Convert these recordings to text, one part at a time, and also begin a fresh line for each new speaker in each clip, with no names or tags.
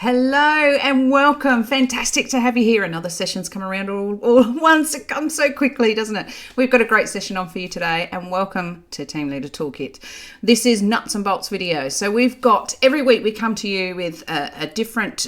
Hello and welcome. Fantastic to have you here. Another session's come around all at once. It comes so quickly, doesn't it? We've got a great session on for you today, and welcome to Team Leader Toolkit. This is nuts and bolts video. So we've got, every week we come to you with a different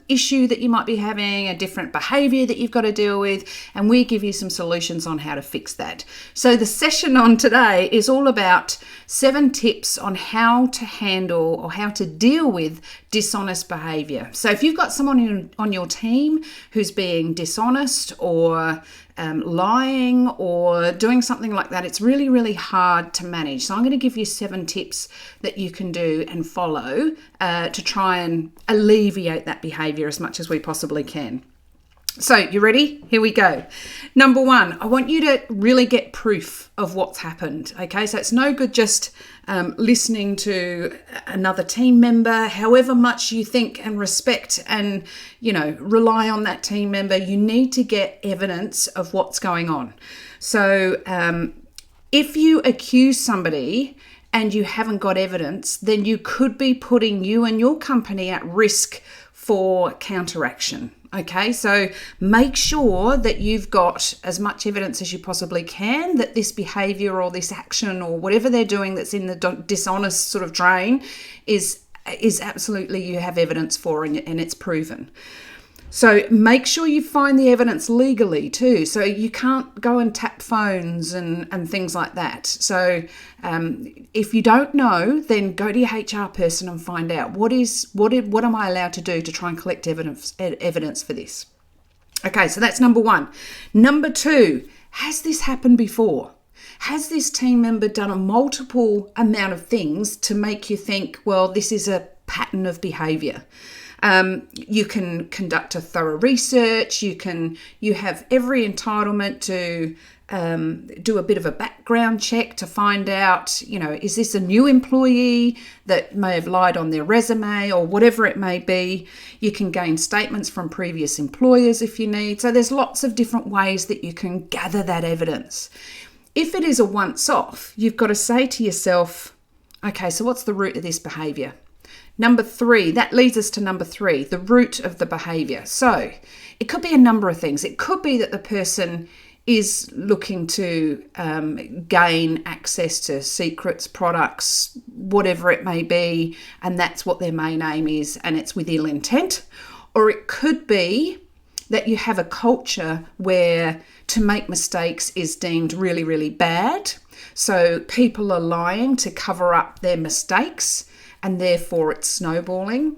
issue that you might be having, a different behavior that you've got to deal with, and we give you some solutions on how to fix that. So the session on today is all about 7 tips on how to handle or how to deal with dishonest behavior. So if you've got someone on your team who's being dishonest or lying or doing something like that, it's really, really hard to manage. So I'm going to give you 7 tips that you can do and follow to try and alleviate that behavior as much as we possibly can. So you ready? Here we go. Number 1, I want you to really get proof of what's happened. Okay, so it's no good just listening to another team member, however much you think and respect and, rely on that team member. You need to get evidence of what's going on. So if you accuse somebody and you haven't got evidence, then you could be putting you and your company at risk for counteraction. Okay, so make sure that you've got as much evidence as you possibly can that this behavior or this action or whatever they're doing that's in the dishonest sort of drain is absolutely, you have evidence for and it's proven. So make sure you find the evidence legally too. So you can't go and tap phones and things like that. So if you don't know, then go to your HR person and find out what am I allowed to do to try and collect evidence for this. Okay, so that's number 1. Number 2, has this happened before? Has this team member done a multiple amount of things to make you think, well, this is a pattern of behavior? You can conduct a thorough research. You have every entitlement to do a bit of a background check to find out, is this a new employee that may have lied on their resume or whatever it may be. You can gain statements from previous employers if you need. So there's lots of different ways that you can gather that evidence. If it is a once-off, you've got to say to yourself, okay, so what's the root of this behavior? Number 3, that leads us to number 3, the root of the behavior. So it could be a number of things. It could be that the person is looking to gain access to secrets, products, whatever it may be, and that's what their main aim is, and it's with ill intent. Or it could be that you have a culture where to make mistakes is deemed really, really bad. So people are lying to cover up their mistakes, and therefore it's snowballing.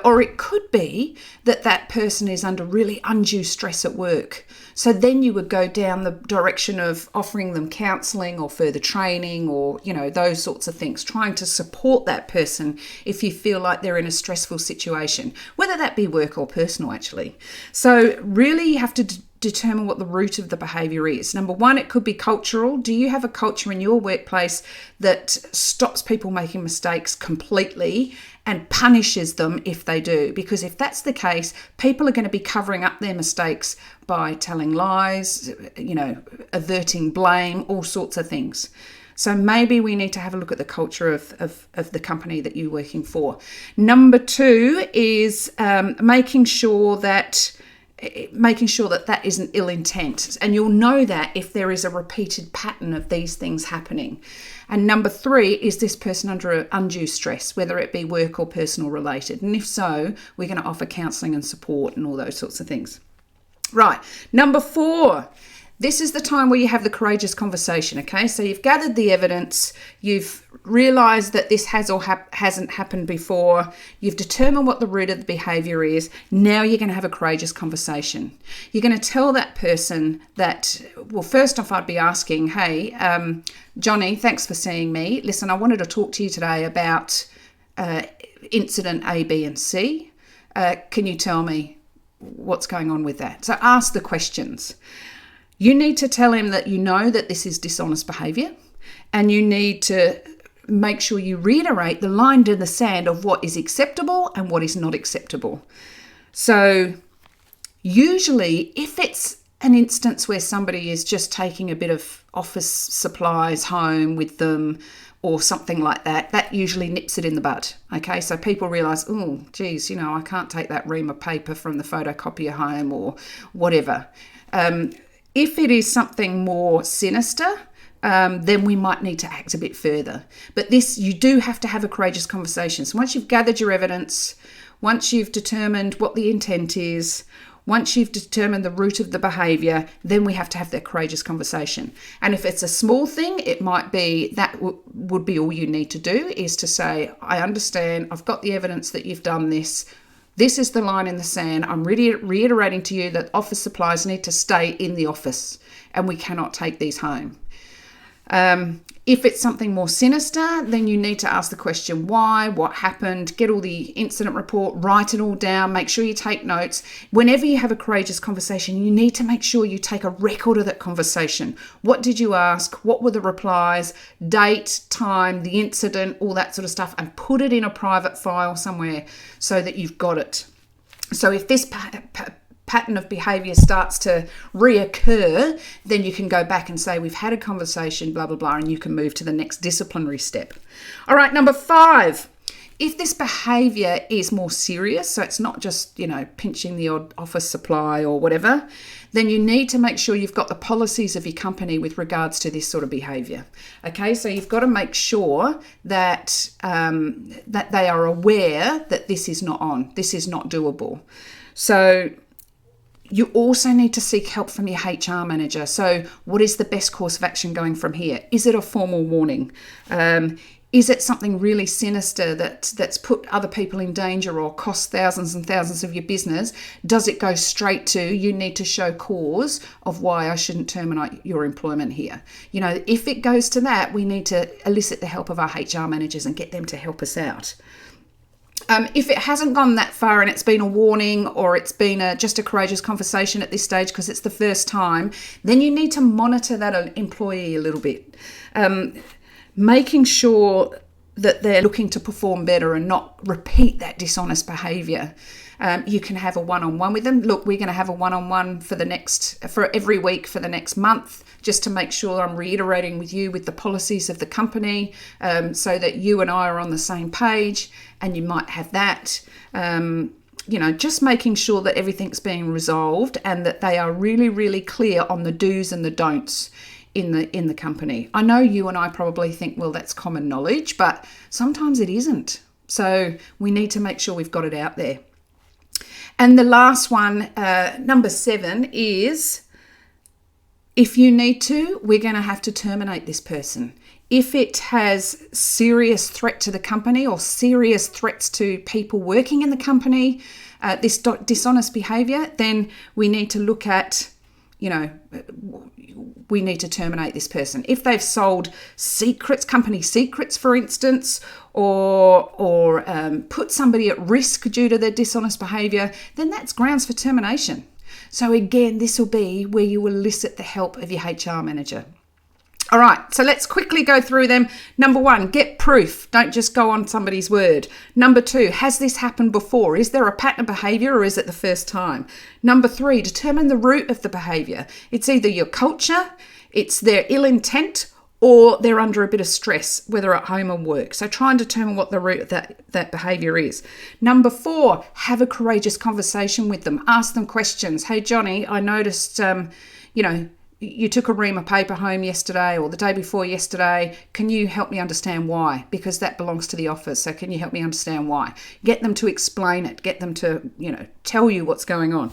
Or it could be that that person is under really undue stress at work. So then you would go down the direction of offering them counselling or further training or, those sorts of things, trying to support that person if you feel like they're in a stressful situation, whether that be work or personal actually. So really you have to determine what the root of the behavior is. Number 1, it could be cultural. Do you have a culture in your workplace that stops people making mistakes completely and punishes them if they do? Because if that's the case, people are going to be covering up their mistakes by telling lies, averting blame, all sorts of things. So maybe we need to have a look at the culture of the company that you're working for. Number 2 is making sure that isn't ill intent. And you'll know that if there is a repeated pattern of these things happening. And number 3, is this person under undue stress, whether it be work or personal related? And if so, we're going to offer counselling and support and all those sorts of things. Right. Number 4, this is the time where you have the courageous conversation, okay? So you've gathered the evidence, you've realised that this has or hasn't happened before, you've determined what the root of the behaviour is, now you're going to have a courageous conversation. You're going to tell that person that, well, first off, I'd be asking, hey, Johnny, thanks for seeing me. Listen, I wanted to talk to you today about incident A, B and C. Can you tell me what's going on with that? So ask the questions. You need to tell him that you know that this is dishonest behaviour, and you need to make sure you reiterate the line in the sand of what is acceptable and what is not acceptable. So usually if it's an instance where somebody is just taking a bit of office supplies home with them, or something like that, that usually nips it in the bud. Okay, so people realise, oh, geez, you know, I can't take that ream of paper from the photocopier home or whatever. If it is something more sinister, then we might need to act a bit further. But this, you do have to have a courageous conversation. So once you've gathered your evidence, once you've determined what the intent is, once you've determined the root of the behaviour, then we have to have that courageous conversation. And if it's a small thing, it might be that would be all you need to do, is to say, I understand, I've got the evidence that you've done this. This is the line in the sand. I'm reiterating to you that office supplies need to stay in the office and we cannot take these home. If it's something more sinister, then you need to ask the question, why, what happened, get all the incident report, write it all down, make sure you take notes. Whenever you have a courageous conversation, you need to make sure you take a record of that conversation. What did you ask? What were the replies? Date, time, the incident, all that sort of stuff, and put it in a private file somewhere so that you've got it. So if this pattern of behaviour starts to reoccur, then you can go back and say, we've had a conversation, blah, blah, blah, and you can move to the next disciplinary step. All right, number 5, if this behaviour is more serious, so it's not just, you know, pinching the odd office supply or whatever, then you need to make sure you've got the policies of your company with regards to this sort of behaviour. Okay, so you've got to make sure that that they are aware that this is not on, this is not doable. So you also need to seek help from your HR manager. So what is the best course of action going from here? Is it a formal warning? Is it something really sinister that's put other people in danger or cost thousands and thousands of your business? Does it go straight to, you need to show cause of why I shouldn't terminate your employment here? You know, if it goes to that, we need to elicit the help of our HR managers and get them to help us out. If it hasn't gone that far and it's been a warning or it's been just a courageous conversation at this stage because it's the first time, then you need to monitor that employee a little bit, making sure that they're looking to perform better and not repeat that dishonest behaviour. You can have a one-on-one with them. Look, we're going to have a one-on-one for every week for the next month, just to make sure I'm reiterating with you with the policies of the company, so that you and I are on the same page. And you might have that, you know, just making sure that everything's being resolved and that they are really, really clear on the do's and the don'ts in the company. I know you and I probably think, well, that's common knowledge, but sometimes it isn't. So we need to make sure we've got it out there. And the last one, number 7, is if you need to, we're going to have to terminate this person. If it has serious threat to the company or serious threats to people working in the company, this dishonest behaviour, then we need to look at, you know, we need to terminate this person. If they've sold secrets, company secrets, for instance, or put somebody at risk due to their dishonest behaviour, then that's grounds for termination. So again, this will be where you will elicit the help of your HR manager. All right, so let's quickly go through them. Number 1, get proof. Don't just go on somebody's word. Number 2, has this happened before? Is there a pattern of behaviour or is it the first time? Number 3, determine the root of the behaviour. It's either your culture, it's their ill intent, or they're under a bit of stress, whether at home or work. So try and determine what the root of that behaviour is. Number 4, have a courageous conversation with them. Ask them questions. Hey, Johnny, I noticed, you took a ream of paper home yesterday or the day before yesterday. Can you help me understand why? Because that belongs to the office. So can you help me understand why? Get them to explain it. Get them to, tell you what's going on.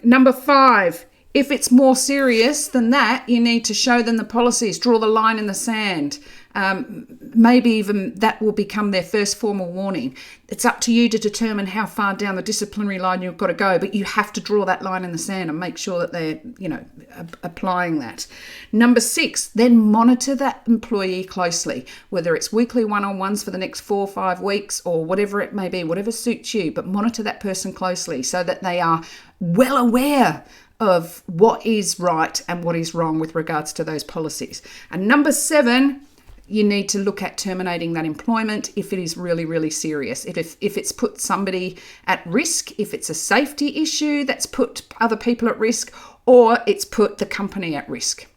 Number 5, if it's more serious than that, you need to show them the policies, draw the line in the sand. Maybe even that will become their first formal warning. It's up to you to determine how far down the disciplinary line you've got to go, but you have to draw that line in the sand and make sure that they're, applying that. Number 6, then monitor that employee closely, whether it's weekly one-on-ones for the next 4 or 5 weeks or whatever it may be, whatever suits you, but monitor that person closely so that they are well aware of what is right and what is wrong with regards to those policies. And number 7, you need to look at terminating that employment if it is really, really serious. If it's put somebody at risk, if it's a safety issue that's put other people at risk, or it's put the company at risk.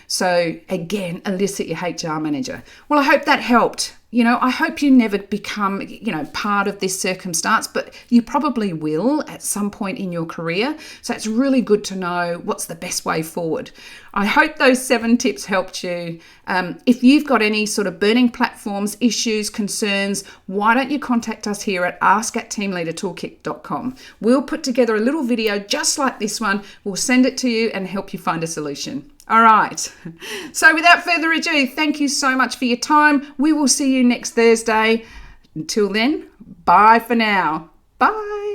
So again, elicit your HR manager. Well, I hope that helped. I hope you never become, part of this circumstance, but you probably will at some point in your career. So it's really good to know what's the best way forward. I hope those 7 tips helped you. If you've got any sort of burning platforms, issues, concerns, why don't you contact us here at ask@teamleadertoolkit.com. We'll put together a little video just like this one. We'll send it to you and help you find a solution. All right. So without further ado, thank you so much for your time. We will see you next Thursday. Until then, bye for now. Bye.